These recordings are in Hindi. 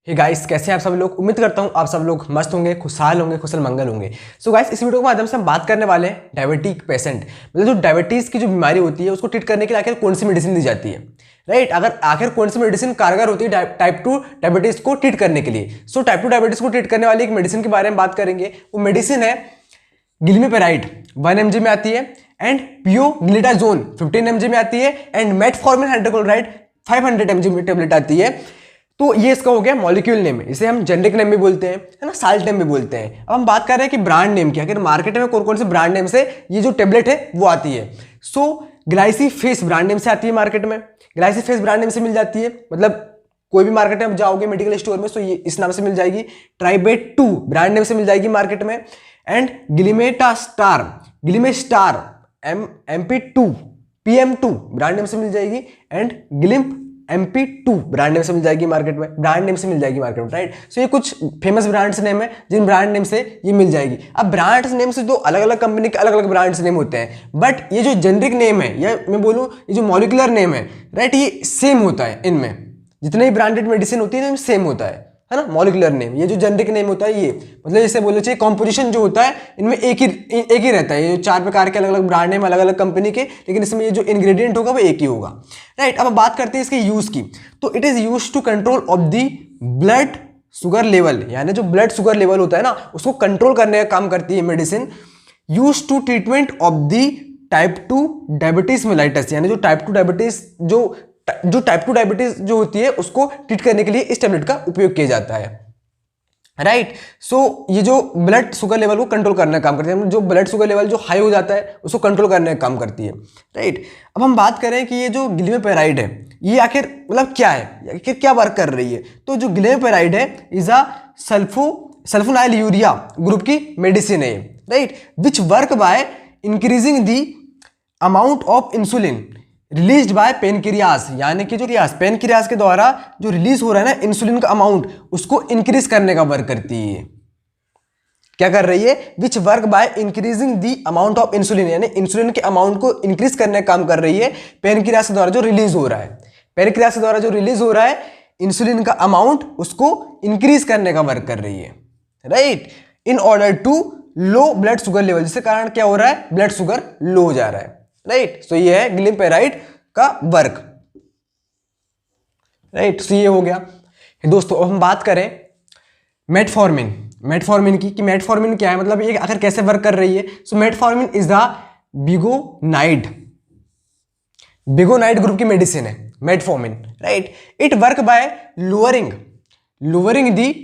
हे गाइस, कैसे हैं आप सब लोग। उम्मीद करता हूं आप सब लोग मस्त होंगे, खुशहाल होंगे, कुशल मंगल होंगे। सो गाइस, इस वीडियो के माध्यम से हम बात करने वाले हैं डायबिटिक पेशेंट, मतलब जो डायबिटीज की जो बीमारी होती है उसको ट्रीट करने के लिए आखिर कौन सी मेडिसिन दी जाती है, राइट। अगर आखिर कौन सी मेडिसिन कारगर होती है टाइप 2 डायबिटीज को ट्रीट करने के लिए। सो टाइप 2 डायबिटीज को ट्रीट करने वाली एक मेडिसिन के बारे में बात करेंगे। वो मेडिसिन है गिलिमेपेराइड, 1 mg में आती है, एंड पियोग्लिटाजोन 15 mg में आती है, एंड मेटफॉर्मिन हाइड्रोक्लोराइड 500 mg में टेबलेट आती है। तो ये इसका हो गया मॉलिक्यूल नेम, इसे हम जेनरिक नेम भी बोलते हैं, है ना, साल्ट नेम भी बोलते हैं। अब हम बात कर रहे हैं कि ब्रांड नेम की, आखिर मार्केट में कौन कौन से ब्रांड नेम से ये जो टेबलेट है वो आती है। सो ग्लाइसिफेस ब्रांड नेम से आती है मार्केट में, ग्लाइसिफेस ब्रांड नेम से मिल जाती है, मतलब कोई भी मार्केट में आप जाओगे मेडिकल स्टोर में तो ये इस नाम से मिल जाएगी। ट्राइबेट 2 ब्रांड नेम से मिल जाएगी मार्केट में, and गिलिमेस्टार MP2 PM2 brand name से मिल जाएगी, एंड गिलिम्प MP2 ब्रांड नेम से मिल जाएगी मार्केट में, ब्रांड नेम से मिल जाएगी मार्केट में, राइट। सो ये कुछ फेमस ब्रांड्स नेम है जिन ब्रांड नेम से ये मिल जाएगी। अब ब्रांड्स नेम से तो अलग अलग कंपनी के अलग अलग ब्रांड्स नेम होते हैं, बट ये जो जेनरिक नेम है या मैं बोलूँ ये जो मॉलिक्यूलर नेम है, राइट, ये सेम होता है। इनमें जितने भी ब्रांडेड मेडिसिन होती है सेम होता है ना, मॉलिक्यूलर नेम। ये जो जेनरिक नेम होता है ये मतलब जैसे बोलना चाहिए कॉम्पोजिशन जो होता है इनमें एक ही रहता है। ये जो 4 प्रकार के अलग अलग ब्रांड नेम अलग अलग कंपनी के, लेकिन इसमें ये जो इंग्रेडिएंट होगा वो एक ही होगा, राइट। अब बात करते हैं इसके यूज की। तो it is use to control of the blood sugar level, यानी जो ब्लड शुगर लेवल होता है ना उसको कंट्रोल करने का काम करती है medicine. Use to treatment of the type 2 diabetes mellitus, यानी जो टाइप 2 डायबिटीज जो टाइप 2 डायबिटीज जो होती है उसको ट्रीट करने के लिए इस टेबलेट का उपयोग किया जाता है, राइट। सो ये जो ब्लड शुगर लेवल को कंट्रोल करने का काम करती है, जो ब्लड शुगर लेवल जो हाई हो जाता है उसको कंट्रोल करने का काम करती है, राइट। अब हम बात करें कि ये जो गिलिमेपेराइड है ये आखिर मतलब क्या है, आखिर क्या वर्क कर रही है। तो जो गिलिमेपेराइड है is a sulfonyl urea group की मेडिसिन है, right, which work by increasing the amount of insulin released by pancreas, यानी कि जो पेनक्रियास के द्वारा जो रिलीज हो रहा है ना इंसुलिन का अमाउंट उसको इंक्रीज करने का वर्क करती है। क्या कर रही है? Which work by increasing the amount of insulin, यानी इंसुलिन के अमाउंट को इंक्रीज करने का काम कर रही है पेनक्रियास के द्वारा जो रिलीज हो रहा है। पेनक्रियास के द्वारा जो रिलीज हो रहा है इंसुलिन का अमाउंट उसको इंक्रीज करने का वर्क कर रही है, right, in order to low blood sugar level, जिसके कारण क्या हो रहा है, ब्लड शुगर लो हो जा रहा है, राइट। सो ये है गिलिमेपेराइड का वर्क, राइट। सो ये हो गया दोस्तों। अब हम बात करें मेटफॉर्मिन की, कि मेटफॉर्मिन क्या है, मतलब ये आखिर कैसे वर्क कर रही है। So metformin is the biguanide group की मेडिसिन है metformin, right. It work by lowering the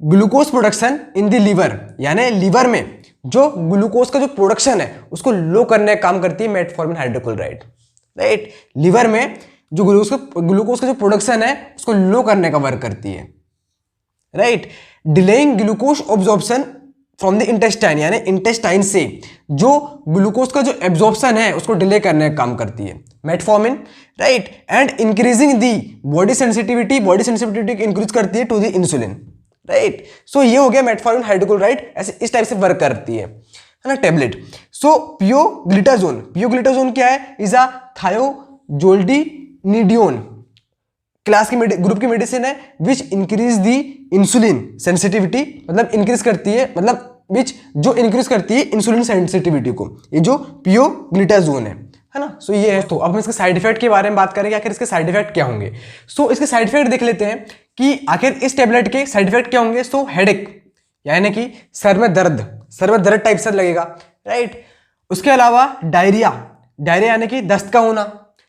glucose production in the liver, यानी लीवर में जो ग्लूकोज का जो प्रोडक्शन है उसको लो करने का काम करती है मेटफॉर्मिन हाइड्रोक्लोराइड, राइट। लीवर में जो ग्लूकोज का जो प्रोडक्शन है उसको लो करने का वर्क करती है, right. Delaying glucose absorption from the intestine, यानी इंटेस्टाइन से जो ग्लूकोज का जो एब्जॉर्प्शन है उसको डिले करने का काम करती है metformin, right. And increasing the body sensitivity increase करती है टू द इंसुलिन, राइट। सो ये हो गया मेटफॉर्मिन हाइड्रोक्लोराइड, ऐसे इस टाइप से वर्क करती है ना टेबलेट। सो पियोग्लिटाजोन क्या है, इज अ थायोजोल्डिनिडियोन क्लास की ग्रुप की मेडिसिन है, which increase the insulin sensitivity, मतलब इंक्रीज करती है, मतलब विच जो इंक्रीज करती है इंसुलिन सेंसिटिविटी को, ये जो पियोग्लिटाजोन है ना। सो ये है। तो अब हम इसके साइड इफेक्ट के बारे में बात करेंगे, आखिर इसके साइड इफेक्ट क्या होंगे। सो इसके साइड इफेक्ट देख लेते हैं कि आखिर इस टेबलेट के साइड इफेक्ट क्या होंगे। सो हेडेक, यानी कि सर में दर्द टाइप से लगेगा, राइट। उसके अलावा डायरिया यानी कि दस्त का होना,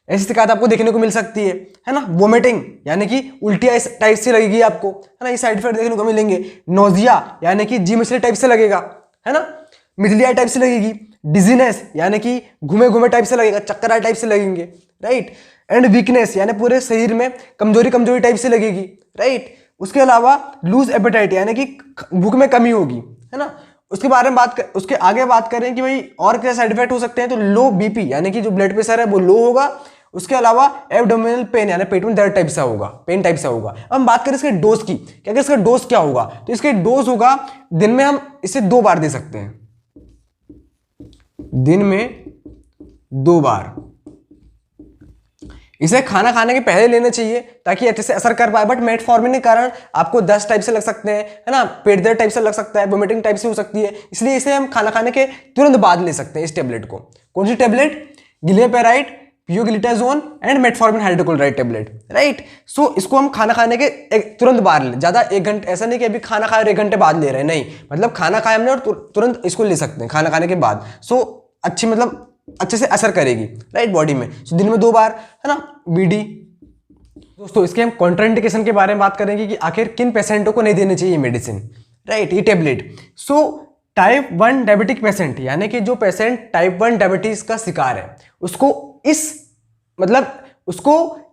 ऐसी शिकायत आपको देखने को मिल सकती है ना। वोमिटिंग यानी कि उल्टी टाइप से लगेगी आपको, है ना, ये साइड इफेक्ट देखने को मिलेंगे। नोजिया यानी कि जी मछली टाइप से लगेगा, है ना, मिजलिया टाइप से लगेगी। डिजीनेस यानी कि घूमे टाइप से लगेगा, चक्कर टाइप से लगेंगे, राइट। एंड वीकनेस यानी पूरे शरीर में कमजोरी टाइप से लगेगी, राइट। उसके अलावा लूज एपेटाइट यानी कि भूख में कमी होगी, है ना। उसके बारे में उसके आगे बात करें कि भाई और क्या साइड इफेक्ट हो सकते हैं, तो लो बीपी यानी कि जो ब्लड प्रेशर है वो लो होगा। उसके अलावा एब्डोमिनल पेन यानी पेट में दर्द टाइप सा होगा, पेन टाइप सा होगा। अब हम बात करें इसके डोज की, क्या इसका डोज क्या होगा, तो इसके डोज होगा दिन में हम इसे 2 बार दे सकते हैं, दिन में 2 बार। इसे खाना खाने के पहले लेना चाहिए ताकि अच्छे से असर कर पाए। बट मेटफॉर्मिन के कारण आपको दस्त टाइप से लग सकते हैं, है ना, पेट दर्द टाइप से लग सकता है, वोमिटिंग टाइप से हो सकती है, इसलिए इसे हम खाना खाने के तुरंत बाद ले सकते हैं इस टेबलेट को। कौन सी tablet? Glimepiride, pioglitazone and metformin hydrochloride tablet, right. So इसको हम खाना खाने के तुरंत बाद ले, ज्यादा 1 घंटे, ऐसा नहीं कि अभी खाना खाए और 1 घंटे बाद ले रहे हैं, नहीं, मतलब खाना खाए हमने और तुरंत इसको ले सकते हैं खाना खाने के बाद। सो अच्छी, मतलब अच्छे से असर करेगी, राइट, बॉडी में। सो दिन में 2 बार, है ना, बीडी। दोस्तों इसके हम कॉन्ट्राइंडिकेशन के बारे में बात करेंगे कि आखिर किन पेशेंटों को नहीं देनी चाहिए मेडिसिन, राइट, ये tablet. So type 1 diabetic patient, यानी कि जो पेशेंट टाइप 1 डायबिटीज का शिकार है, उसको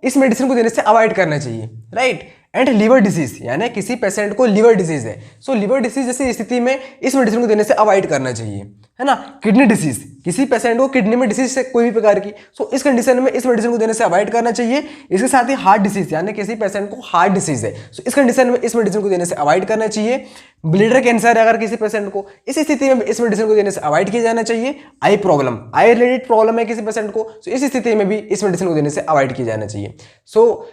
इस मेडिसिन को देने से अवॉइड करना चाहिए, राइट। एंड लिवर डिसीज, यानी किसी पेशेंट को लिवर डिसीज है, सो लिवर डिसीज जैसी स्थिति में इस मेडिसिन को देने से अवॉइड करना चाहिए, है ना। किडनी डिसीज, किसी पेशेंट को किडनी में डिसीज है कोई भी प्रकार की, सो इस कंडीशन में इस मेडिसिन को देने से अवॉइड करना चाहिए। इसके साथ ही हार्ट डिसीज, यानी किसी पेशेंट को हार्ट डिसीज है, सो इस कंडीशन में इस मेडिसिन को देने से अवॉइड करना चाहिए। ब्लैडर कैंसर है अगर किसी पेशेंट को, इस स्थिति में इस मेडिसिन को देने से अवॉइड किया जाना चाहिए। आई प्रॉब्लम, आई रिलेटेड प्रॉब्लम है किसी पेशेंट को, सो इस स्थिति में भी इस मेडिसिन को देने से अवॉइड किया जाना चाहिए। सो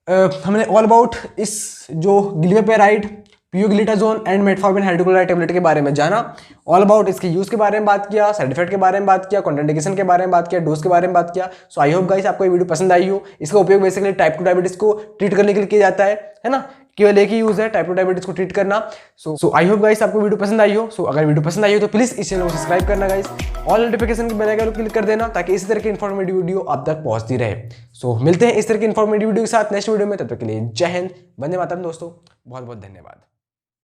हमने ऑल अबाउट इस जो glimepiride, pioglitazone and metformin hydrochloride tablet के बारे में जाना, ऑल अबाउट इसके यूज के बारे में बात किया, साइड इफेक्ट के बारे में बात किया, कॉन्ट्राइंडिकेशन के बारे में बात किया, डोज के बारे में बात किया। सो आई होप गाइस आपको ये वीडियो पसंद आई हो। इसका उपयोग बेसिकली टाइप 2 डायबिटीज को ट्रीट करने के लिए किया जाता है ना, केवल एक ही यूज है टाइप 2 डायबिटीज को ट्रीट करना। सो आई होप गाइस आपको वीडियो पसंद आई हो। सो अगर वीडियो पसंद आई हो तो प्लीज इस चैनल को सब्सक्राइब करना गाइस, ऑल नोटिफिकेशन के बेल आइकन को क्लिक कर देना ताकि इसी तरह की इन्फॉर्मेटिव वीडियो आप तक पहुंचती रहे। सो मिलते हैं इस तरह की इन्फॉर्मेटिव वीडियो के साथ नेक्स्ट वीडियो में, तब तक के लिए जय हिंद, वंदे मातरम दोस्तों, बहुत बहुत धन्यवाद।